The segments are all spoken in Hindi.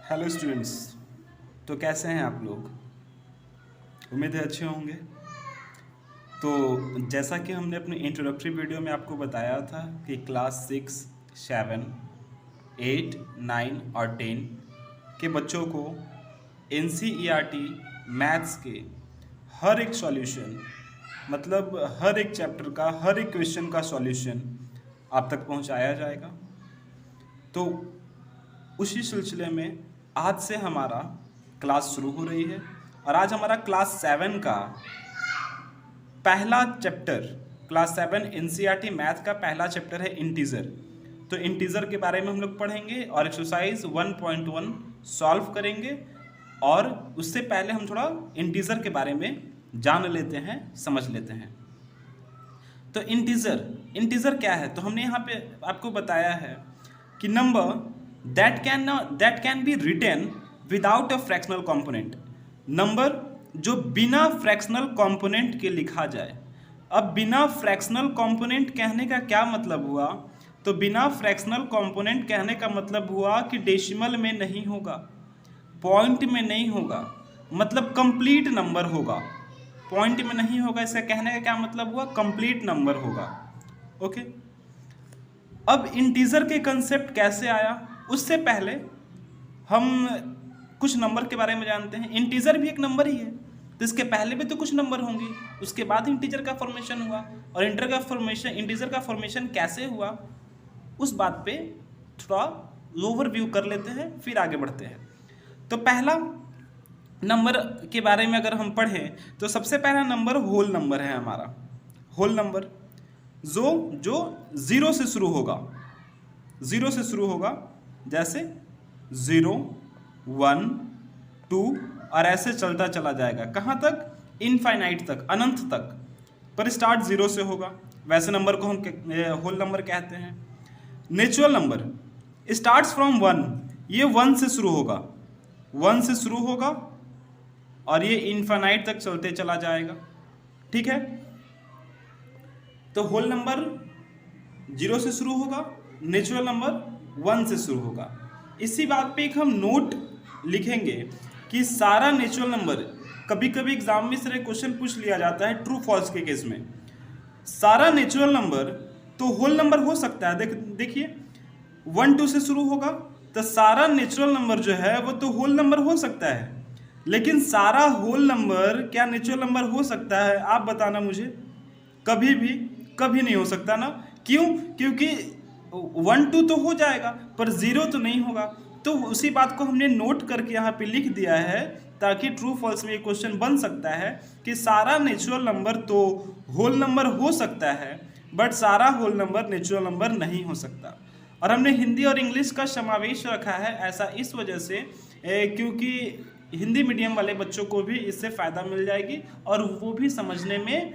Hello students. तो कैसे हैं आप लोग? उम्मीद है अच्छे होंगे। तो जैसा कि हमने अपने इंट्रोडक्टरी वीडियो में आपको बताया था कि क्लास 6, 7, 8, 9 और 10 के बच्चों को NCERT मैथ्स के हर एक सॉल्यूशन, मतलब हर एक चैप्टर का हर एक क्वेश्चन का सॉल्यूशन आप तक पहुंचाया जाएगा। तो उसी सिलसिले में आज से हमारा क्लास शुरू हो रही है और आज हमारा क्लास 7 का पहला चैप्टर, क्लास 7 NCERT मैथ का पहला चैप्टर है इंटीजर। तो इंटीजर के बारे में हम लोग पढ़ेंगे और एक्सरसाइज 1.1 सॉल्व करेंगे। और उससे पहले हम थोड़ा इंटीजर के बारे में जान लेते हैं, समझ लेते हैं। तो इंटीजर क्या है? तो हमने यहाँ पे आपको बताया है कि number that can be written without a fractional component. Number जो बिना फ्रैक्शनल कंपोनेंट के लिखा जाए। अब बिना फ्रैक्शनल कंपोनेंट कहने का क्या मतलब हुआ? तो बिना फ्रैक्शनल कंपोनेंट कहने का मतलब हुआ कि डेसिमल में नहीं होगा, पॉइंट में नहीं होगा, मतलब कंप्लीट नंबर होगा। पॉइंट में नहीं होगा, इसका कहने का क्या मतलब हुआ? कंप्लीट नंबर होगा। ओके। अब इंटीजर के कंसेप्ट कैसे आया, उससे पहले हम कुछ नंबर के बारे में जानते हैं। इंटीजर भी एक नंबर ही है, तो इसके पहले भी तो कुछ नंबर होंगे, उसके बाद इंटीजर का फॉर्मेशन हुआ। और इंटीजर का फॉर्मेशन कैसे हुआ, उस बात पे थोड़ा लोअर व्यू कर लेते हैं, फिर आगे बढ़ते हैं। तो पहला नंबर के बारे में अगर हम पढ़ें तो सबसे पहला नंबर होल नंबर है हमारा। होल नंबर जो जीरो से शुरू होगा, जीरो से शुरू होगा, जैसे 0, 1, 2 और ऐसे चलता चला जाएगा। कहाँ तक? इनफाइनाइट तक, अनंत तक, पर स्टार्ट जीरो से होगा। वैसे नंबर को हम होल नंबर कहते हैं। नेचुरल नंबर स्टार्ट्स फ्रॉम 1, ये 1 से शुरू होगा, 1 से शुरू होगा और ये इनफाइनाइट तक चलते चला जाएगा। ठीक है। तो होल नंबर 0 से शुरू होगा, नेचुरल नंबर 1 से शुरू होगा। इसी बात पे एक हम नोट लिखेंगे कि सारा नेचुरल नंबर, कभी कभी एग्जाम में इस तरह क्वेश्चन पूछ लिया जाता है ट्रू फॉल्स के केस में। सारा नेचुरल नंबर तो होल नंबर हो सकता है। देखिए 1, 2 से शुरू होगा, तो सारा नेचुरल नंबर जो है वो तो होल नंबर हो सकता है। लेकिन सारा होल नंबर क्या नेचुरल नंबर हो सकता है? आप बताना मुझे। कभी भी कभी नहीं हो सकता ना। क्यों? क्योंकि 1, 2 तो हो जाएगा पर 0 तो नहीं होगा। तो उसी बात को हमने नोट करके यहाँ पे लिख दिया है, ताकि ट्रू फॉल्स में ये क्वेश्चन बन सकता है कि सारा नेचुरल नंबर तो होल नंबर हो सकता है, बट सारा होल नंबर नेचुरल नंबर नहीं हो सकता। और हमने हिंदी और इंग्लिश का समावेश रखा है, ऐसा इस वजह से क्योंकि हिंदी मीडियम वाले बच्चों को भी इससे फ़ायदा मिल जाएगी और वो भी समझने में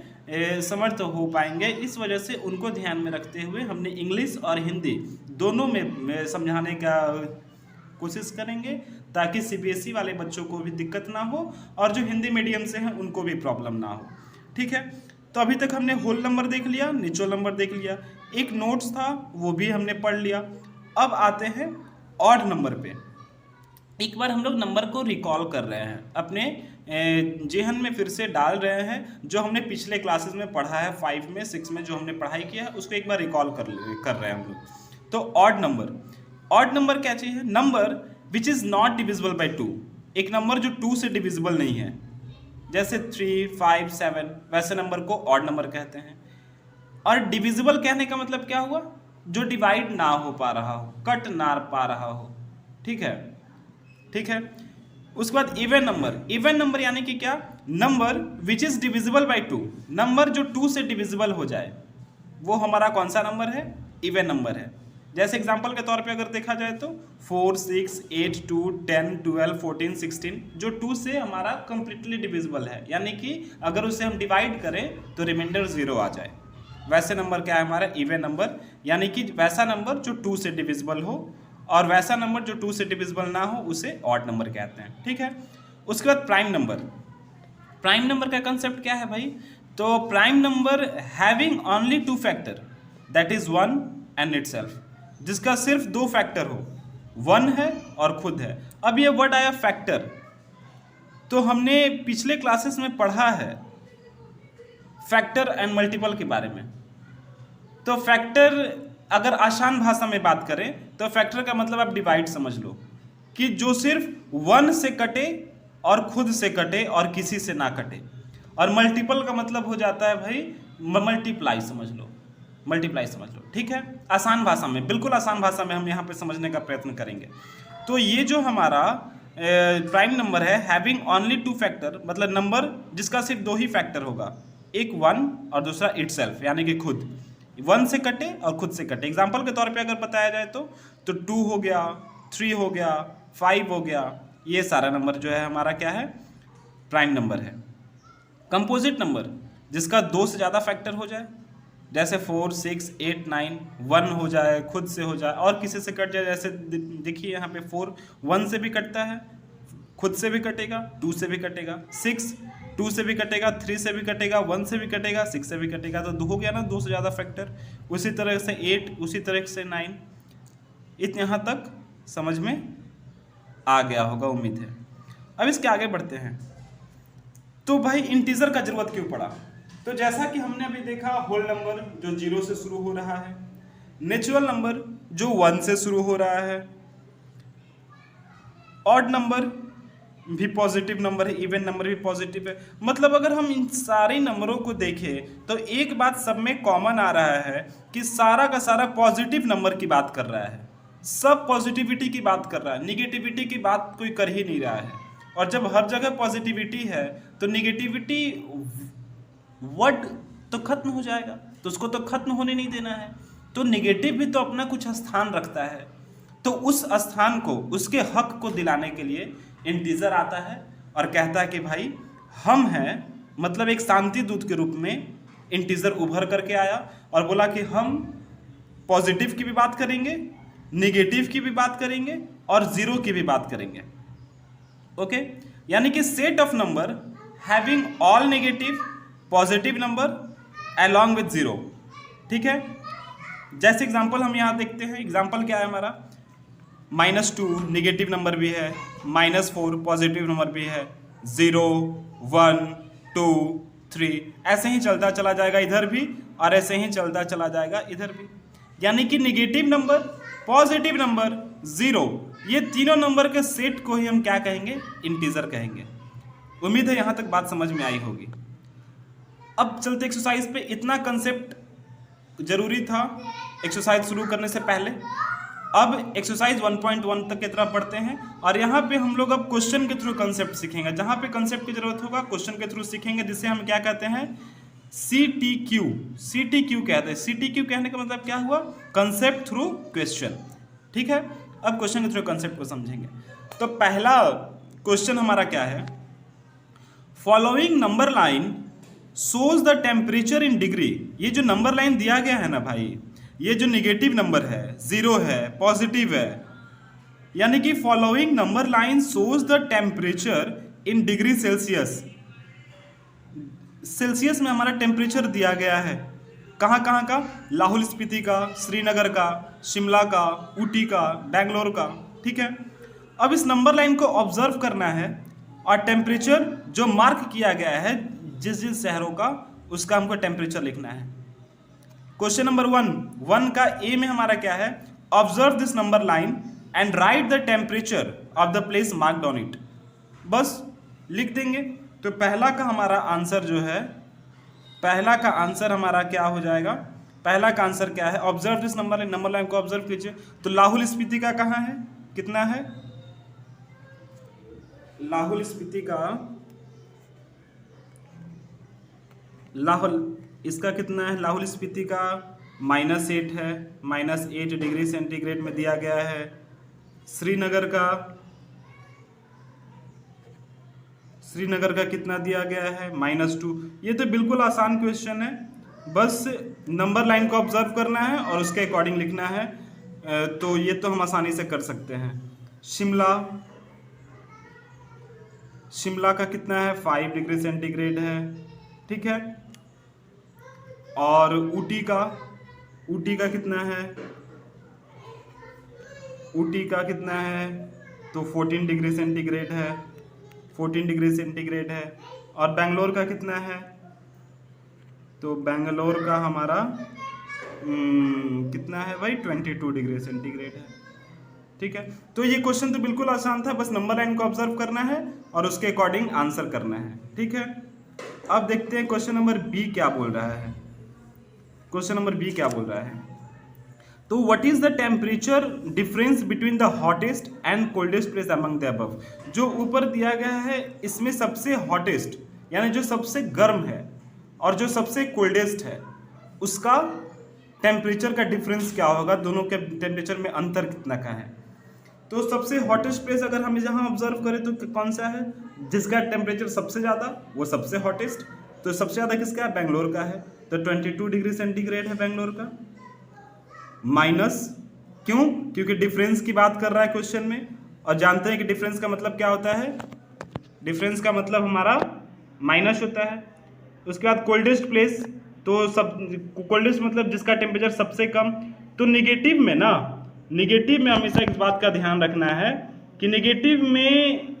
समर्थ हो पाएंगे। इस वजह से उनको ध्यान में रखते हुए हमने इंग्लिश और हिंदी दोनों में समझाने का कोशिश करेंगे, ताकि CBSE वाले बच्चों को भी दिक्कत ना हो और जो हिंदी मीडियम से हैं उनको भी प्रॉब्लम ना हो। ठीक है। तो अभी तक हमने होल नंबर देख लिया, नेचुरल नंबर देख लिया, एक नोट्स था वो भी हमने पढ़ लिया। अब आते हैं ऑड नंबर पे। एक बार हम लोग नंबर को रिकॉल कर रहे हैं, अपने जेहन में फिर से डाल रहे हैं, जो हमने पिछले क्लासेस में पढ़ा है, 5 में 6 में जो हमने पढ़ाई किया है उसको एक बार रिकॉल कर रहे हैं हम लोग। तो ऑड नंबर क्या चीज़ है? Number which is not divisible by 2। एक नंबर जो 2 से डिविजिबल नहीं है, जैसे 3, 5, 7, वैसे नंबर को ऑड नंबर कहते हैं। और डिविजिबल कहने का मतलब क्या हुआ? जो डिवाइड ना हो पा रहा हो, कट ना पा रहा हो। ठीक है, ठीक है। उसके बाद इवन नंबर यानी कि क्या? Number which is divisible by 2। Number जो 2 से डिविजिबल हो जाए वो हमारा कौन सा नंबर है? इवन नंबर है। जैसे एग्जांपल के तौर पे अगर देखा जाए तो 4, 6, 8, 2, 10, 12, 14, 16 जो 2 से हमारा कंप्लीटली डिविजिबल है, यानी कि अगर उसे हम डिवाइड करें तो रिमाइंडर 0 आ जाए। वैसे नंबर क्या है हमारा? इवन नंबर, यानी कि वैसा नंबर जो 2 से डिविजिबल हो, और वैसा नंबर जो 2 से डिविजिबल ना हो उसे ऑड नंबर कहते हैं। ठीक है। उसके बाद प्राइम नंबर। प्राइम नंबर का कंसेप्ट क्या है भाई? तो prime number having only 2 factor, that is 1 and itself, जिसका सिर्फ 2 फैक्टर हो, 1 है और खुद है। अब ये वर्ड आया फैक्टर, तो हमने पिछले क्लासेस में पढ़ा है फैक्टर एंड मल्टीपल के बारे में। तो फैक्टर अगर आसान भाषा में बात करें तो फैक्टर का मतलब आप डिवाइड समझ लो, कि जो सिर्फ 1 से कटे और खुद से कटे और किसी से ना कटे। और मल्टीपल का मतलब हो जाता है भाई मल्टीप्लाई समझ लो, मल्टीप्लाई समझ लो, ठीक है। आसान भाषा में, बिल्कुल आसान भाषा में हम यहाँ पे समझने का प्रयत्न करेंगे। तो ये जो हमारा प्राइम नंबर है हैविंग ओनली 2 फैक्टर, मतलब नंबर जिसका सिर्फ 2 ही फैक्टर होगा, एक 1 और दूसरा इटसेल्फ यानी कि खुद, 1 से कटे और खुद से कटे। एग्जाम्पल के तौर पे अगर बताया जाए तो 2 हो गया, 3 हो गया, 5 हो गया, ये सारा नंबर जो है हमारा क्या है, प्राइम नंबर है। कंपोजिट नंबर जिसका 2 से ज़्यादा फैक्टर हो जाए, जैसे 4, 6, 8, 9, 1 हो जाए, खुद से हो जाए और किसी से कट जाए। जैसे देखिए यहाँ पे 4 1 से भी कटता है, खुद से भी कटेगा, 2 से भी कटेगा, 6 2 से भी कटेगा, 3 से भी कटेगा, 1 से भी कटेगा, 6 से भी कटेगा, तो 2 हो गया ना, 2 से ज़्यादा फैक्टर। उसी तरह से 8, उसी तरह से 9, यहाँ तक समझ में आ गया होगा उम्मीद है। अब इसके आगे बढ़ते हैं। तो भाई इंटीजर का जरूरत क्यों पड़ा? तो जैसा कि हमने अभी देखा, होल नंबर जो 0 से शुरू हो रहा है, नेचुरल नंबर जो 1 से शुरू हो रहा है, ऑड नंबर भी पॉजिटिव नंबर है, इवन नंबर भी पॉजिटिव है। मतलब अगर हम इन सारे नंबरों को देखें तो एक बात सब में कॉमन आ रहा है कि सारा का सारा पॉजिटिव नंबर की बात कर रहा है, सब पॉजिटिविटी की बात कर रहा है, निगेटिविटी की बात कोई कर ही नहीं रहा है। और जब हर जगह पॉजिटिविटी है तो निगेटिविटी वर्ड तो खत्म हो जाएगा, तो उसको तो खत्म होने नहीं देना है। तो निगेटिव भी तो अपना कुछ स्थान रखता है, तो उस स्थान को, उसके हक को दिलाने के लिए इंटीजर आता है और कहता है कि भाई हम हैं, मतलब एक शांति दूत के रूप में इंटीजर उभर करके आया और बोला कि हम पॉजिटिव की भी बात करेंगे, निगेटिव की भी बात करेंगे और जीरो की भी बात करेंगे। ओके, यानी कि set of number having all negative positive number along with zero, ठीक है। जैसे एग्जांपल हम यहाँ देखते हैं, एग्जांपल क्या है हमारा, -2 निगेटिव नंबर भी है, -4 पॉजिटिव नंबर भी है, 0 1 2 3 ऐसे ही चलता चला जाएगा इधर भी और ऐसे ही चलता चला जाएगा इधर भी। यानी कि negative number, positive number, zero, ये तीनों नंबर के सेट को ही हम क्या कहेंगे, इंटीजर कहेंगे। उम्मीद है यहाँ तक बात समझ में आई होगी। अब चलते एक्सरसाइज पे। इतना कंसेप्ट जरूरी था एक्सरसाइज शुरू करने से पहले। अब एक्सरसाइज 1.1 तक की तरफ पढ़ते हैं और यहाँ पे हम लोग अब क्वेश्चन के थ्रू कंसेप्ट सीखेंगे। जहाँ पे कंसेप्ट की जरूरत होगा क्वेश्चन के थ्रू सीखेंगे, जिसे हम क्या कहते हैं, CTQ। CTQ कहते हैं। CTQ कहने का मतलब क्या हुआ, कंसेप्ट थ्रू क्वेश्चन, ठीक है। अब क्वेश्चन के थ्रू कंसेप्ट को समझेंगे। तो पहला क्वेश्चन हमारा क्या है, following number line shows the temperature in degree. ये जो नंबर लाइन दिया गया है ना भाई, ये जो निगेटिव नंबर है, जीरो है, पॉजिटिव है, यानी कि following number line shows the temperature in degree Celsius. Celsius में हमारा टेम्परेचर दिया गया है, कहाँ कहाँ का, लाहौल स्पीति का, श्रीनगर का, शिमला का, ऊटी का, बेंगलोर का, ठीक है। अब इस नंबर लाइन को ऑब्जर्व करना है और टेम्परेचर जो मार्क किया गया है जिस जिन शहरों का, उसका हमको टेम्परेचर लिखना है। क्वेश्चन नंबर 1 का ए में हमारा क्या है, observe this number line and right the temperature of the place marked on it. बस लिख देंगे। तो पहला का हमारा आंसर जो है, पहला का आंसर हमारा क्या हो जाएगा, पहला का आंसर क्या है, observe this number line, number line को ऑब्जर्व कीजिए। तो लाहौल स्पीति का कहाँ है, कितना है, लाहौल स्पीति का, लाहौल इसका कितना है, लाहौल स्पीति का -8 है, -8 डिग्री सेंटीग्रेड में दिया गया है। श्रीनगर का कितना दिया गया है, -2। ये तो बिल्कुल आसान क्वेश्चन है, बस नंबर लाइन को ऑब्जर्व करना है और उसके अकॉर्डिंग लिखना है, तो ये तो हम आसानी से कर सकते हैं। शिमला का कितना है, 5 डिग्री सेंटीग्रेड है, ठीक है। और ऊटी का कितना है, ऊटी का कितना है, तो 14 डिग्री सेंटीग्रेड है, 14 डिग्री सेंटीग्रेड है। और बेंगलोर का कितना है, तो बेंगलोर का हमारा कितना है भाई, 22 डिग्री सेंटीग्रेड है। ठीक है, तो ये क्वेश्चन तो बिल्कुल आसान था, बस नंबर लाइन को ऑब्जर्व करना है और उसके अकॉर्डिंग आंसर करना है। ठीक है, अब देखते हैं क्वेश्चन नंबर बी क्या बोल रहा है। क्वेश्चन नंबर बी क्या बोल रहा है, तो what is the temperature difference between the hottest and coldest place among the above. जो ऊपर दिया गया है इसमें सबसे हॉटेस्ट यानी जो सबसे गर्म है और जो सबसे कोल्डेस्ट है उसका टेम्परेचर का डिफरेंस क्या होगा, दोनों के टेम्परेचर में अंतर कितना का है। तो सबसे हॉटेस्ट प्लेस अगर हम जहाँ ऑब्जर्व करें तो कौन सा है, जिसका टेम्परेचर सबसे ज़्यादा वो सबसे हॉटेस्ट। तो सबसे ज़्यादा किसका है, बेंगलोर का है, तो 22 डिग्री सेंटीग्रेड है बेंगलोर का। माइनस क्यों, क्योंकि डिफरेंस की बात कर रहा है क्वेश्चन में, और जानते हैं कि डिफरेंस का मतलब क्या होता है, डिफरेंस का मतलब हमारा माइनस होता है। उसके बाद कोल्डेस्ट प्लेस, तो सब कोल्डेस्ट मतलब जिसका टेम्परेचर सबसे कम। तो निगेटिव में ना, निगेटिव में हमेशा इस बात का ध्यान रखना है कि निगेटिव में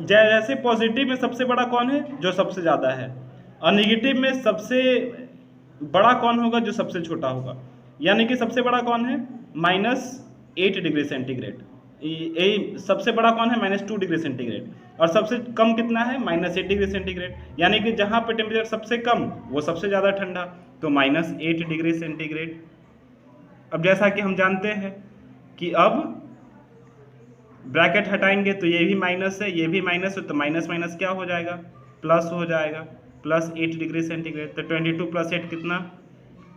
जैसे पॉजिटिव में सबसे बड़ा कौन है, जो सबसे ज़्यादा है, और निगेटिव में सबसे बड़ा कौन होगा, जो सबसे छोटा होगा। यानी कि सबसे बड़ा कौन है, -8 डिग्री सेंटीग्रेड, सबसे बड़ा कौन है, -2 डिग्री सेंटीग्रेड, और सबसे कम कितना है, -8 डिग्री सेंटीग्रेड। यानी कि जहाँ पे टेम्परेचर सबसे कम वो सबसे ज़्यादा ठंडा, तो -8 डिग्री सेंटीग्रेड। अब जैसा कि हम जानते हैं कि अब ब्रैकेट हटाएंगे तो ये भी माइनस है, ये भी माइनस है, तो माइनस माइनस क्या हो जाएगा, प्लस हो जाएगा, +8 डिग्री सेंटीग्रेड। तो 22 + 8 कितना,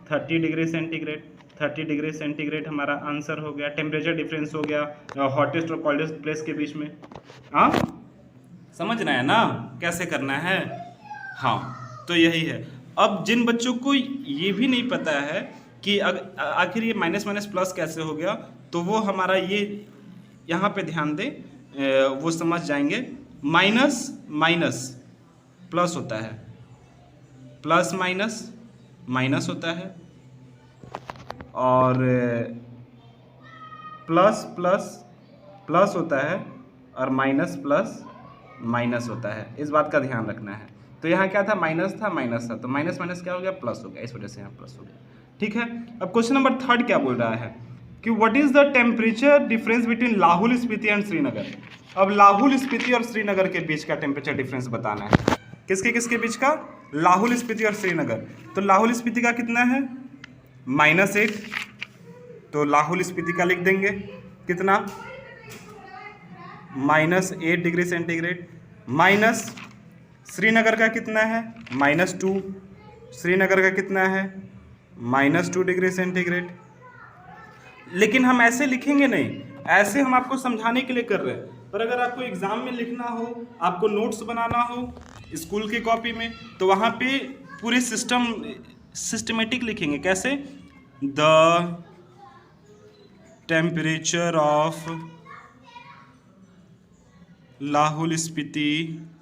30 डिग्री सेंटीग्रेड। 30 डिग्री सेंटीग्रेड हमारा आंसर हो गया। टेम्परेचर डिफरेंस हो गया हॉटेस्ट और कोल्डेस्ट प्लेस के बीच में। हाँ, समझना है ना कैसे करना है। हाँ, तो यही है। अब जिन बच्चों को ये भी नहीं पता है कि आखिर ये माइनस माइनस प्लस कैसे हो गया, तो वो हमारा ये यहाँ पे ध्यान दे, वो समझ जाएंगे। माइनस माइनस प्लस होता है, प्लस माइनस माइनस होता है, और प्लस प्लस प्लस होता है, और माइनस प्लस माइनस होता है। इस बात का ध्यान रखना है। तो यहाँ क्या था, माइनस था, माइनस था, तो माइनस माइनस क्या हो गया, प्लस हो गया, इस वजह से यहाँ प्लस हो गया। ठीक है, अब क्वेश्चन नंबर 3 क्या बोल रहा है कि what is the temperature difference between Lahaul Spiti and Srinagar. अब लाहौल स्पीति और श्रीनगर के बीच का टेम्परेचर डिफरेंस बताना है। किसके बीच का, लाहौल स्पीति और श्रीनगर। तो लाहौल स्पीति का कितना है, -8, तो लाहौल स्पीति का लिख देंगे कितना, -8 डिग्री सेंटीग्रेड, माइनस श्रीनगर का कितना है, -2, श्रीनगर का कितना है, -2 डिग्री सेंटीग्रेड। लेकिन हम ऐसे लिखेंगे नहीं, ऐसे हम आपको समझाने के लिए कर रहे हैं। पर अगर आपको एग्जाम में लिखना हो, आपको नोट्स बनाना हो स्कूल की कॉपी में, तो वहाँ पे पूरे सिस्टमेटिक लिखेंगे। कैसे, the temperature of Lahaul Spiti,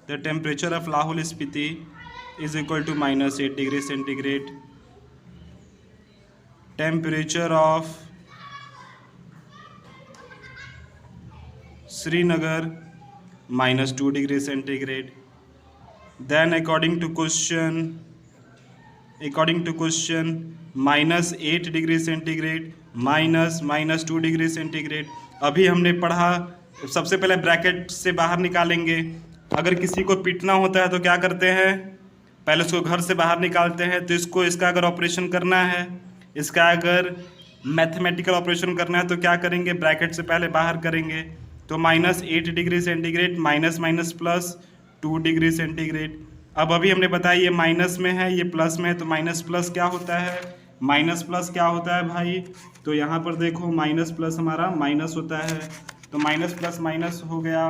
the temperature of Lahaul Spiti is equal to -8 degree centigrade. Temperature of Srinagar -2 degree centigrade. Then according to question -8 degree centigrade -2 degree centigrade. अभी हमने पढ़ा, सबसे पहले ब्रैकेट से बाहर निकालेंगे। अगर किसी को पीटना होता है तो क्या करते हैं, पहले उसको घर से बाहर निकालते हैं। तो इसका अगर ऑपरेशन करना है, इसका अगर मैथमेटिकल ऑपरेशन करना है तो क्या करेंगे, ब्रैकेट से पहले बाहर करेंगे। तो -8 degree centigrade minus minus plus 2 degree centigrade. अब अभी हमने बताया ये माइनस में है, ये प्लस में है, तो माइनस प्लस क्या होता है, माइनस प्लस क्या होता है भाई, तो यहाँ पर देखो माइनस प्लस हमारा माइनस होता है, तो माइनस प्लस माइनस हो गया।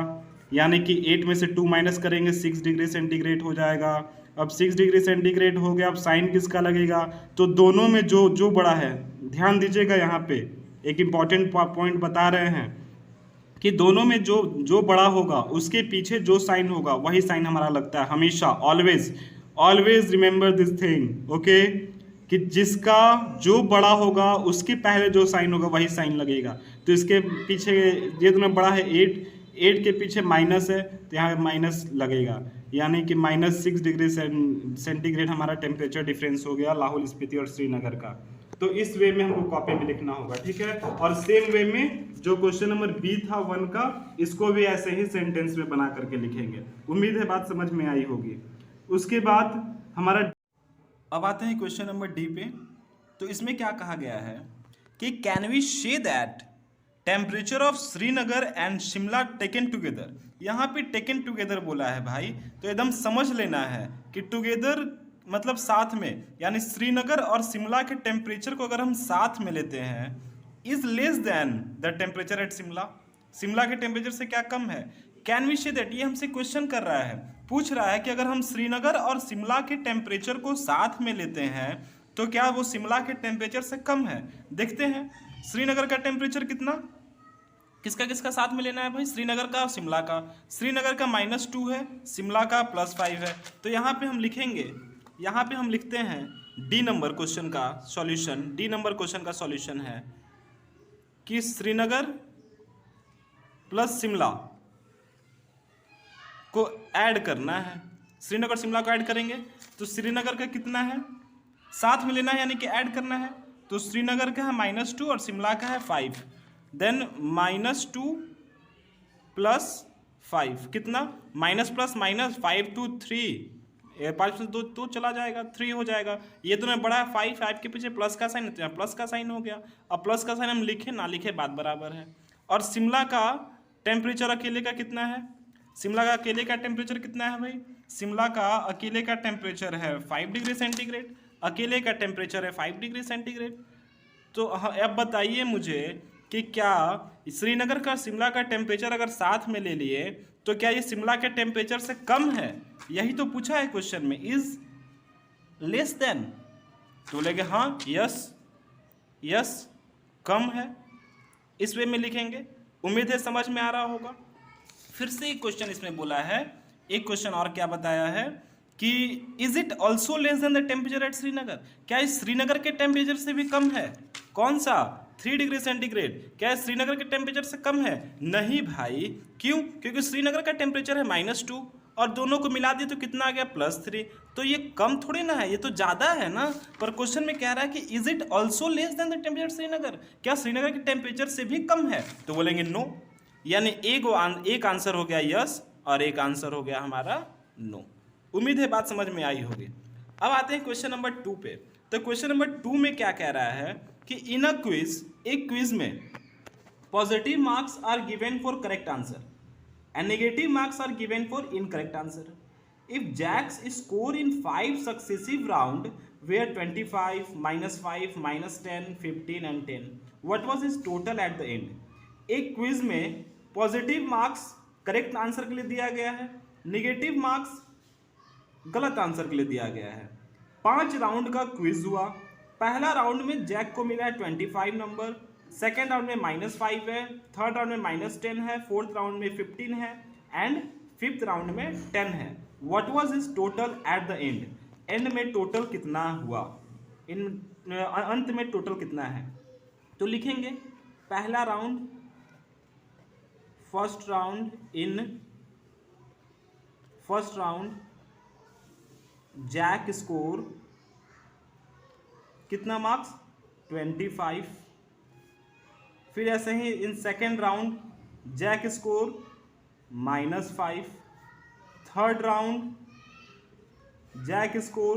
यानी कि 8 में से 2 माइनस करेंगे 6 डिग्री सेंटीग्रेड हो जाएगा। अब 6 डिग्री सेंटीग्रेड हो गया, अब साइन किसका लगेगा, तो दोनों में जो बड़ा है, ध्यान दीजिएगा यहाँ पे एक इम्पॉर्टेंट पॉइंट बता रहे हैं कि दोनों में जो बड़ा होगा उसके पीछे जो साइन होगा वही साइन हमारा लगता है हमेशा। Always remember this thing, okay, कि जिसका जो बड़ा होगा उसके पहले जो साइन होगा वही साइन लगेगा। तो इसके पीछे ये दोनों बड़ा है 8, 8 के पीछे माइनस है तो यहाँ माइनस लगेगा, यानी कि -6 डिग्री सेंटीग्रेड हमारा टेम्परेचर डिफरेंस हो गया लाहौल स्पीति और श्रीनगर का। तो इस वे में हमको कॉपी में लिखना होगा, ठीक है। और सेम वे में जो क्वेश्चन नंबर बी था 1 का, इसको भी ऐसे ही सेंटेंस में बना करके लिखेंगे। उम्मीद है बात समझ में आई होगी। उसके बाद हमारा अब आते हैं क्वेश्चन नंबर डी पे। तो इसमें क्या कहा गया है कि can we say that temperature of Srinagar and Shimla taken together. यहाँ पे टेकन टुगेदर बोला है भाई, तो एकदम समझ लेना है कि टुगेदर मतलब साथ में, यानी श्रीनगर और शिमला के टेम्परेचर को अगर हम साथ में लेते हैं is less than the temperature at Shimla, Shimla के टेम्परेचर से क्या कम है। कैन वी से दैट, ये हमसे क्वेश्चन कर रहा है, पूछ रहा है कि अगर हम श्रीनगर और शिमला के टेम्परेचर को साथ में लेते हैं तो क्या वो शिमला के टेम्परेचर से कम है। देखते हैं श्रीनगर का टेम्परेचर कितना, किसका किसका साथ में लेना है भाई, श्रीनगर का और शिमला का। श्रीनगर का -2 है, शिमला का +5 है। तो यहाँ पे हम लिखेंगे, यहाँ पे हम लिखते हैं डी नंबर क्वेश्चन का सॉल्यूशन। डी नंबर क्वेश्चन का सॉल्यूशन है कि श्रीनगर प्लस शिमला को ऐड करना है। श्रीनगर शिमला को ऐड करेंगे तो श्रीनगर का कितना है, साथ में लेना है यानी कि ऐड करना है। तो श्रीनगर का है -2 और शिमला का है 5, देन -2 + 5 कितना, माइनस प्लस माइनस 5 2 3, 5 से 2 तो चला जाएगा, 3 हो जाएगा। ये तो मैं बड़ा है 5, 5 के पीछे प्लस का साइन, प्लस का साइन हो गया। अब प्लस का साइन हम लिखे ना लिखे बात बराबर है। और शिमला का टेम्परेचर अकेले का कितना है, शिमला का अकेले का टेम्परेचर कितना है भाई, शिमला का अकेले का टेम्परेचर है 5 डिग्री सेंटीग्रेड, अकेले का टेम्परेचर है 5 डिग्री सेंटीग्रेड। तो अब बताइए मुझे कि क्या श्रीनगर का शिमला का टेम्परेचर अगर साथ में ले लिए तो क्या ये शिमला के टेम्परेचर से कम है, यही तो पूछा है क्वेश्चन में, इज लेस देन। तो बोलेंगे हाँ, यस यस कम है, इस वे में लिखेंगे। उम्मीद है समझ में आ रहा होगा। फिर से एक क्वेश्चन इसमें बोला है, एक क्वेश्चन और क्या बताया है कि is it also less than the temperature at Srinagar, क्या इस श्रीनगर के टेम्परेचर से भी कम है। कौन सा, 3 डिग्री सेंटीग्रेड, क्या श्रीनगर के टेम्परेचर से कम है। नहीं भाई, क्यों, क्योंकि श्रीनगर का टेम्परेचर है -2 और दोनों को मिला दिए तो कितना आ गया +3, तो ये कम थोड़ी ना है, ये तो ज़्यादा है ना। पर क्वेश्चन में कह रहा है कि is it also less than the temperature Srinagar, क्या श्रीनगर के टेम्परेचर से भी कम है। तो बोलेंगे नो, यानी एक आंसर हो गया यस और एक आंसर हो गया हमारा नो। उम्मीद है बात समझ में आई होगी। अब आते हैं क्वेश्चन नंबर 2 पे। तो क्वेश्चन नंबर 2 में क्या कह रहा है कि इन अ क्विज, एक क्विज में positive marks are given for correct answer and negative marks are given for incorrect answer. If Jack's score in 5 successive round where 25, -5, -10, 15 and 10, what was his total at the end। एक क्विज में पॉजिटिव मार्क्स करेक्ट आंसर के लिए दिया गया है, नेगेटिव मार्क्स गलत आंसर के लिए दिया गया है। 5 राउंड का क्विज हुआ। पहला राउंड में जैक को मिला है 25 नंबर, सेकेंड राउंड में -5 है, थर्ड राउंड में -10 है, फोर्थ राउंड में 15 है एंड फिफ्थ राउंड में 10 है। What was his total eight the and, and में टोटल कितना हुआ, अंत में टोटल कितना है। तो लिखेंगे पहला round, first round Jack score कितना मार्क्स 25। फिर ऐसे ही in second round Jack score -5, third round Jack score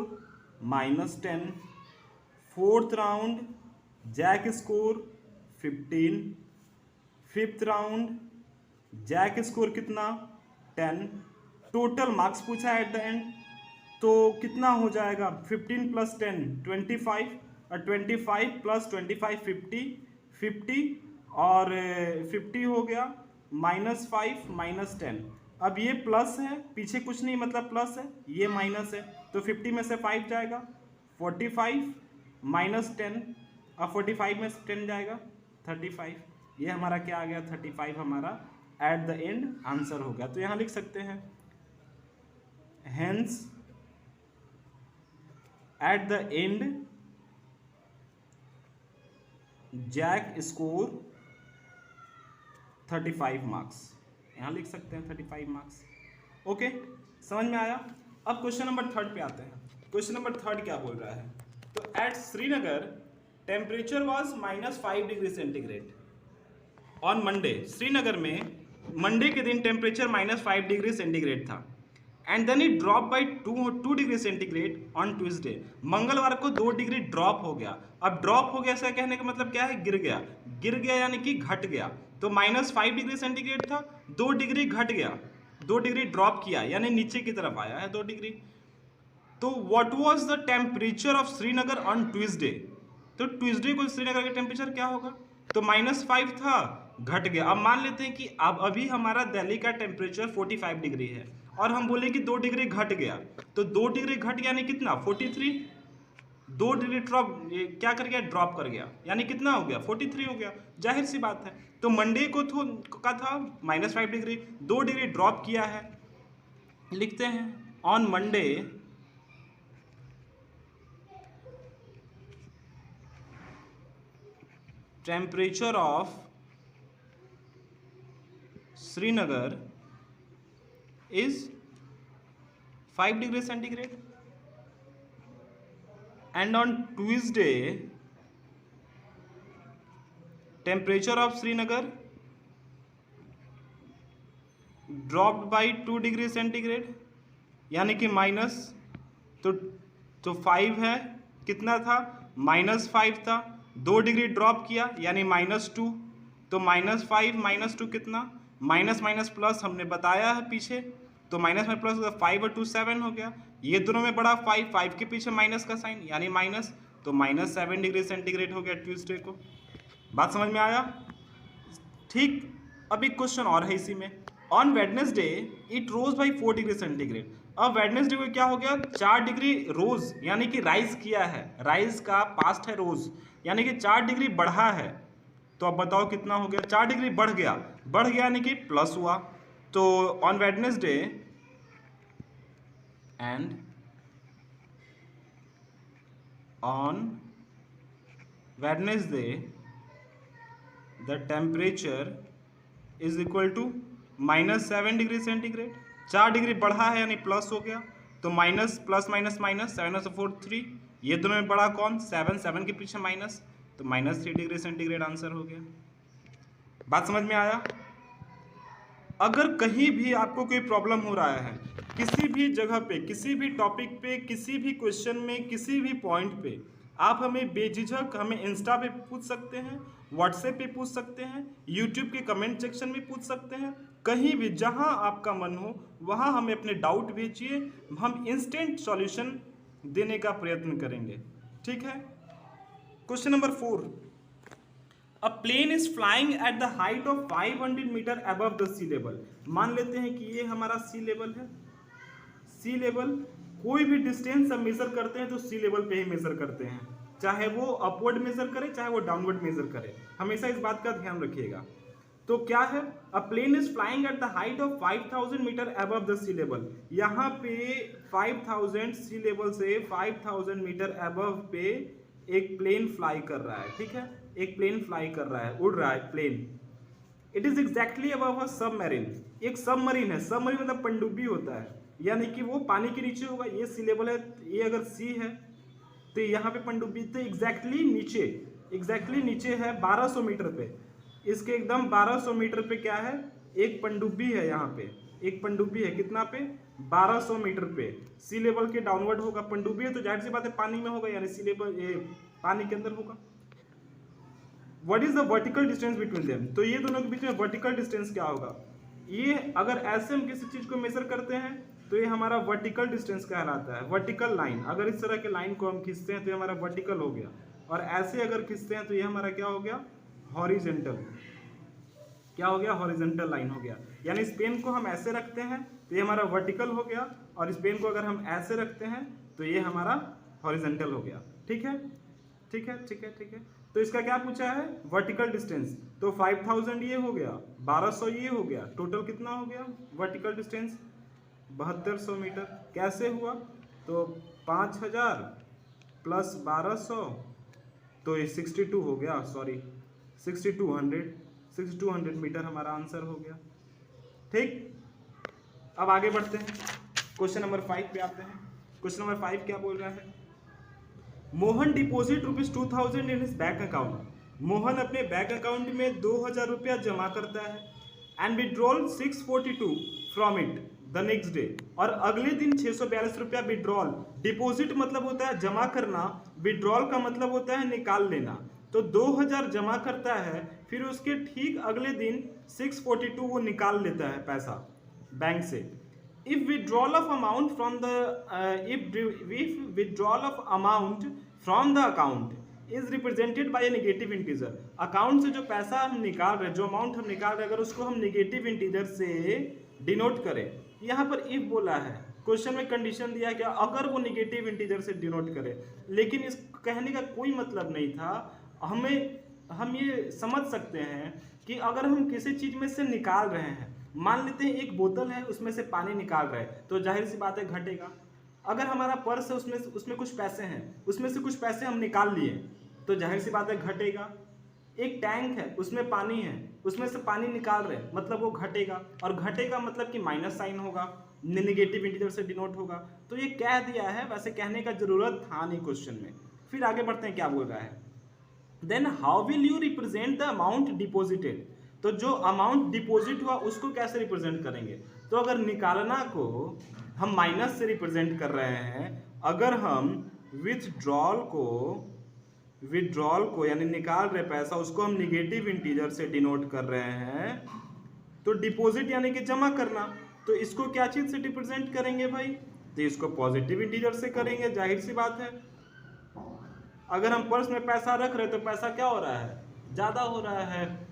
-10, fourth round Jack score 15, fifth round Jack score कितना 10। टोटल मार्क्स पूछा है एट द एंड, तो कितना हो जाएगा 15 + 10 25 और 25 + 25 50 और 50 हो गया, -5 -10। अब ये प्लस है, पीछे कुछ नहीं मतलब प्लस है, ये माइनस है, तो 50 में से 5 जाएगा, 45 -10 और 45 में से 10 जाएगा 35। ये हमारा क्या आ गया 35 हमारा एट द एंड आंसर हो गया। तो यहाँ लिख सकते हैं hence at the end Jack score 35 marks, यहाँ लिख सकते हैं 35 मार्क्स। ओके, समझ में आया। अब क्वेश्चन नंबर 3 पे आते हैं। क्वेश्चन नंबर 3 क्या बोल रहा है, तो at Srinagar temperature was -5 degree centigrade on Monday. Srinagar में मंडे के दिन टेम्परेचर -5 डिग्री सेंटीग्रेड था and then it drop by 2 degree centigrade on Tuesday. मंगलवार को 2 डिग्री ड्रॉप हो गया। अब ड्रॉप हो गया ऐसा कहने का मतलब क्या है, गिर गया। गिर गया यानी कि घट गया। तो -5 डिग्री सेंटीग्रेड था, 2 डिग्री घट गया, 2 डिग्री ड्रॉप किया यानी नीचे की तरफ आया है 2 डिग्री। तो what was the temperature of Srinagar on Tuesday, तो ट्यूसडे को श्रीनगर का टेम्परेचर क्या होगा, तो -5 था, घट गया। अब मान लेते हैं कि अब अभी हमारा दिल्ली का टेम्परेचर 45 डिग्री है और हम बोले कि 2 डिग्री घट गया, तो 2 डिग्री घट गया यानी कितना 43, 2 डिग्री ड्रॉप क्या कर गया, ड्रॉप कर गया यानी कितना हो गया 43 हो गया। जाहिर सी बात है। तो मंडे को का था -5 डिग्री, 2 डिग्री ड्रॉप किया है। लिखते हैं on Monday temperature of Srinagar is 5 degree centigrade and on Tuesday temperature of Srinagar dropped by 2 degree centigrade यानी कि माइनस, तो 5 है, कितना था -5 था, 2 डिग्री ड्रॉप किया यानी -2, तो -5 -2 कितना, माइनस माइनस प्लस हमने बताया है पीछे, तो माइनस में प्लस 5 और 2 7 हो गया। ये दोनों में बड़ा 5 के पीछे माइनस का साइन यानी माइनस, तो -7 डिग्री सेंटीग्रेड हो गया ट्यूसडे को। बात समझ में आया, ठीक। अब एक क्वेश्चन और है इसी में, on Wednesday it rose by 4 degree centigrade. अब वेडनेसडे को क्या हो गया, 4 डिग्री रोज यानी कि राइज किया है, राइज का पास्ट है रोज यानी कि 4 डिग्री बढ़ा है। तो अब बताओ कितना हो गया, 4 डिग्री बढ़ गया, बढ़ गया यानी कि प्लस हुआ। तो on Wednesday and on Wednesday the temperature is equal to -7 degree centigrade. 4 degree बढ़ा है यानी प्लस हो गया, तो माइनस प्लस माइनस माइनस, 7 4 3, ये दोनों में बड़ा कौन 7, 7 के पीछे माइनस, तो -3 डिग्री सेंटीग्रेड आंसर हो गया। बात समझ में आया। अगर कहीं भी आपको कोई प्रॉब्लम हो रहा है, किसी भी जगह पे, किसी भी टॉपिक पे, किसी भी क्वेश्चन में, किसी भी पॉइंट पे, आप हमें बेझिझक हमें इंस्टा पे पूछ सकते हैं, व्हाट्सएप पे पूछ सकते हैं, यूट्यूब के कमेंट सेक्शन में पूछ सकते हैं, कहीं भी जहां आपका मन हो वहां हमें अपने डाउट भेजिए, हम इंस्टेंट सॉल्यूशन देने का प्रयत्न करेंगे, ठीक है। Question number 4, a plane is flying at the height of 500 meter above the sea level. मान लेते हैं कि ये हमारा सी लेवल है। सी लेवल, कोई भी डिस्टेंस हम मेजर करते हैं तो सी लेवल पे ही मेजर करते हैं, चाहे वो अपवर्ड मेजर करे चाहे वो डाउनवर्ड मेजर करे, हमेशा इस बात का ध्यान रखिएगा। तो क्या है, a plane is flying at the height of 5000 metre above the sea level. यहाँ पे 5000 सी लेवल से 5000 मीटर अबव पे एक प्लेन फ्लाई कर रहा है, ठीक है, एक प्लेन फ्लाई कर रहा है, उड़ रहा है plane. It is exactly above a submarine. एक सबमरीन है, सबमरीन मतलब पनडुब्बी होता है, यानी कि वो पानी के नीचे होगा। ये सी लेवल है, ये अगर सी है तो यहाँ पे पनडुब्बी, तो एग्जैक्टली नीचे है 1200 मीटर पे, इसके एकदम 1200 मीटर पे क्या है, एक पनडुब्बी है। यहाँ पे एक पनडुब्बी है, कितना पे 1200 मीटर पे, सी लेवल के डाउनवर्ड होगा। पनडुब्बी है तो जाहिर सी बात है पानी में होगा, यानी सी लेवल ये पानी के अंदर होगा। What is the vertical distance between them, तो ये दोनों के बीच में वर्टिकल डिस्टेंस क्या होगा। ये अगर ऐसे हम किसी चीज को मेजर करते हैं तो ये हमारा वर्टिकल डिस्टेंस कहलाता है। वर्टिकल लाइन, अगर इस तरह के लाइन को हम खींचते हैं तो ये हमारा वर्टिकल हो गया, और ऐसे अगर खींचते हैं तो ये हमारा क्या हो गया, हॉरिजेंटल। क्या हो गया, हॉरिजेंटल लाइन हो गया। यानी इस पेन को हम ऐसे रखते हैं तो ये हमारा वर्टिकल हो गया, और इस पेन को अगर हम ऐसे रखते हैं तो ये हमारा हॉरिजेंटल हो गया, ठीक है, ठीक है, ठीक है, ठीक है। तो इसका क्या पूछा है, वर्टिकल डिस्टेंस। तो 5000 ये हो गया, 1200 ये हो गया, टोटल कितना हो गया वर्टिकल डिस्टेंस, 7200 मीटर। कैसे हुआ, तो 5000 प्लस 1200, तो ये 62 हो गया, सॉरी 6200, 6200 मीटर हमारा आंसर हो गया। ठीक, अब आगे बढ़ते हैं, क्वेश्चन नंबर 5 पे आते हैं। क्वेश्चन नंबर 5 क्या बोल रहा है? Mohan deposit ₹2000 in his bank account. Mohan अपने बैंक अकाउंट में 2000 रुपया जमा करता है and withdrawal 642 from it the next day, और अगले दिन 642 रुपया विड्रॉल। डिपोजिट मतलब होता है जमा करना, विड्रॉल का मतलब होता है निकाल लेना। तो 2000 जमा करता है, फिर उसके ठीक अगले दिन 642 वो निकाल लेता है पैसा बैंक से। If withdrawal of amount from the if withdrawal of amount from the account is represented by a negative integer, account से जो पैसा हम निकाल रहे, जो अमाउंट हम निकाल रहे, अगर उसको हम नेगेटिव इंटीजर से डिनोट करें, यहाँ पर इफ बोला है, क्वेश्चन में कंडीशन दिया गया अगर वो नेगेटिव इंटीजर से डिनोट करे, लेकिन इस कहने का कोई मतलब नहीं था। हम ये समझ सकते हैं कि अगर हम किसी चीज में से निकाल रहे हैं, मान लेते हैं एक बोतल है, उसमें से पानी निकाल रहे हैं, तो जाहिर सी बात है घटेगा। अगर हमारा पर्स है, उसमें कुछ पैसे हैं, उसमें से कुछ पैसे हम निकाल लिए, तो जाहिर सी बात है घटेगा। एक टैंक है, उसमें पानी है, उसमें से पानी निकाल रहे हैं, मतलब वो घटेगा, और घटेगा मतलब कि माइनस साइन होगा, नेगेटिव इंटीजर से डिनोट होगा। तो ये कह दिया है, वैसे कहने का जरूरत था नहीं क्वेश्चन में। फिर आगे बढ़ते हैं, क्या बोल रहा है? Then how will you represent the amount deposited. तो जो अमाउंट डिपॉजिट हुआ उसको कैसे रिप्रेजेंट करेंगे? तो अगर निकालना को हम माइनस से रिप्रेजेंट कर रहे हैं, अगर हम विथड्रॉल को यानी निकाल रहे पैसा, उसको हम निगेटिव इंटीजर से डिनोट कर रहे हैं, तो डिपॉजिट यानी कि जमा करना, तो इसको क्या चीज से रिप्रेजेंट करेंगे भाई? तो इसको पॉजिटिव इंटीजर से करेंगे, जाहिर सी बात है। अगर हम पर्स में पैसा रख रहे तो पैसा क्या हो रहा है? ज्यादा हो रहा है,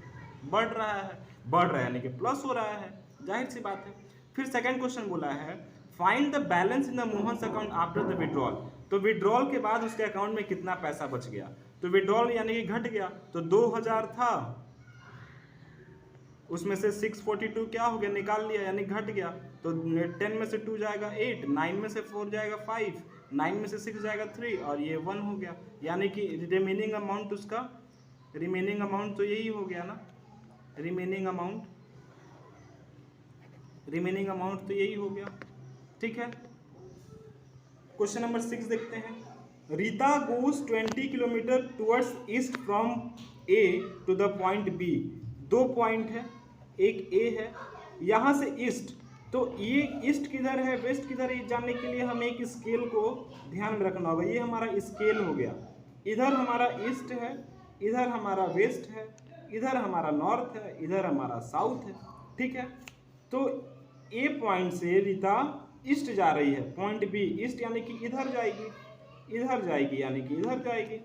बढ़ रहा है यानी कि प्लस हो रहा है, जाहिर सी बात है। फिर सेकंड क्वेश्चन बोला है find the balance in the Mohan's account after the withdrawal. तो विड्रॉल के बाद उसके अकाउंट में कितना पैसा बच गया? तो विड्रॉल यानी कि घट गया, तो 2000 था, उसमें से 642 क्या हो गया? निकाल लिया, यानी घट गया। तो 10 में से 2 जाएगा 8, 9 में से 4 जाएगा 5, 9 में से 6 जाएगा 3, और ये 1 हो गया, यानी कि रिमेनिंग अमाउंट तो यही हो गया ना, रिमेनिंग अमाउंट तो यही हो गया। ठीक है, क्वेश्चन नंबर 6 देखते हैं। Rita goes 20 kilometer towards east from A to the point B. 2 point है, एक ए है, यहाँ से ईस्ट, तो ये ईस्ट किधर है, वेस्ट किधर है, जानने के लिए हमें एक स्केल को ध्यान में रखना होगा। ये हमारा स्केल हो गया, इधर हमारा ईस्ट है, इधर हमारा वेस्ट है, इधर हमारा नॉर्थ है, इधर हमारा साउथ है। ठीक है, तो ए पॉइंट से रीता ईस्ट जा रही है, पॉइंट बी ईस्ट यानी कि इधर जाएगी यानी कि इधर जाएगी।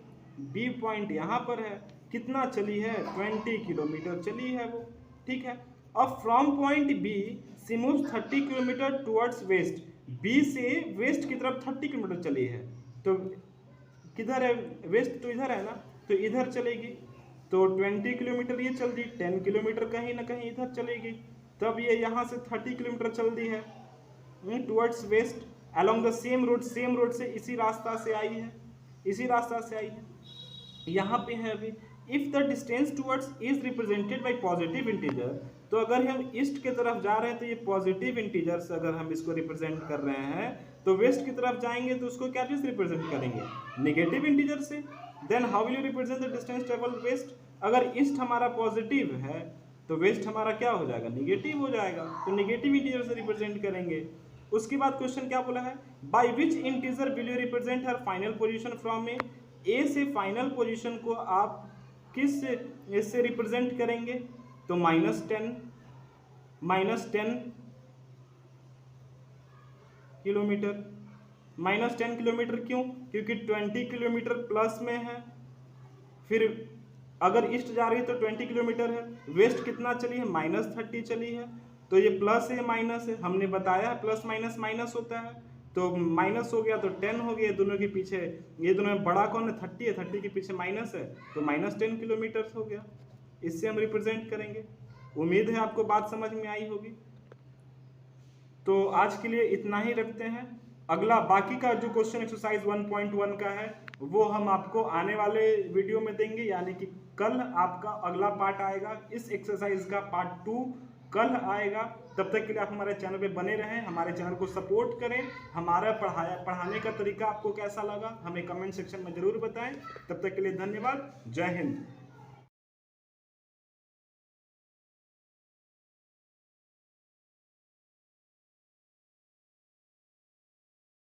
बी पॉइंट यहाँ पर है, कितना चली है? 20 किलोमीटर चली है वो। ठीक है, अब from point B she moves 30 kilometer towards west. B से वेस्ट की तरफ 30 किलोमीटर चली है, तो किधर है? वेस्ट तो इधर है ना, तो इधर चलेगी। तो 20 किलोमीटर ये चल दी, 10 किलोमीटर कहीं ना कहीं इधर चलेगी, तब ये यहाँ से 30 किलोमीटर चल दी है towards waste along the same road से इसी रास्ता से आई है, यहाँ पे है अभी। If the distance towards is represented by positive integer, तो अगर हम ईस्ट की तरफ जा रहे हैं तो ये पॉजिटिव इंटीजर से अगर हम इसको रिप्रेजेंट कर रहे हैं, तो वेस्ट की तरफ जाएंगे तो उसको क्या चीज रिप्रेजेंट करेंगे? नेगेटिव इंटीजर से। Then how will you represent the distance travelled west? अगर ईस्ट हमारा पॉजिटिव है तो वेस्ट हमारा क्या हो जाएगा? निगेटिव हो जाएगा, तो निगेटिव इंटीजर से रिप्रेजेंट करेंगे। उसके बाद क्वेश्चन क्या बोला है? By which integer will you represent her final position from A? A से फाइनल पोजीशन को आप किस इससे रिप्रेजेंट करेंगे? तो -10 किलोमीटर। -10 किलोमीटर क्यों? क्योंकि 20 किलोमीटर प्लस में है, फिर अगर ईस्ट जा रही है तो 20 किलोमीटर है, वेस्ट कितना चली है? -30 चली है, तो ये प्लस है माइनस है, हमने बताया प्लस माइनस माइनस होता है, तो माइनस हो गया तो 10 हो गया, दोनों के पीछे, ये दोनों में बड़ा कौन है? 30 है, 30 के पीछे माइनस है, तो -10 किलोमीटर हो गया। इससे हम रिप्रेजेंट करेंगे। उम्मीद है आपको बात समझ में आई होगी। तो आज के लिए इतना ही रखते हैं। अगला बाकी का जो क्वेश्चन एक्सरसाइज 1.1 का है वो हम आपको आने वाले वीडियो में देंगे, यानी कि कल आपका अगला पार्ट आएगा। इस एक्सरसाइज का पार्ट 2 कल आएगा। तब तक के लिए आप हमारे चैनल पे बने रहें, हमारे चैनल को सपोर्ट करें। हमारा पढ़ाने का तरीका आपको कैसा लगा हमें कमेंट सेक्शन में जरूर बताएं। तब तक के लिए धन्यवाद। जय हिंद।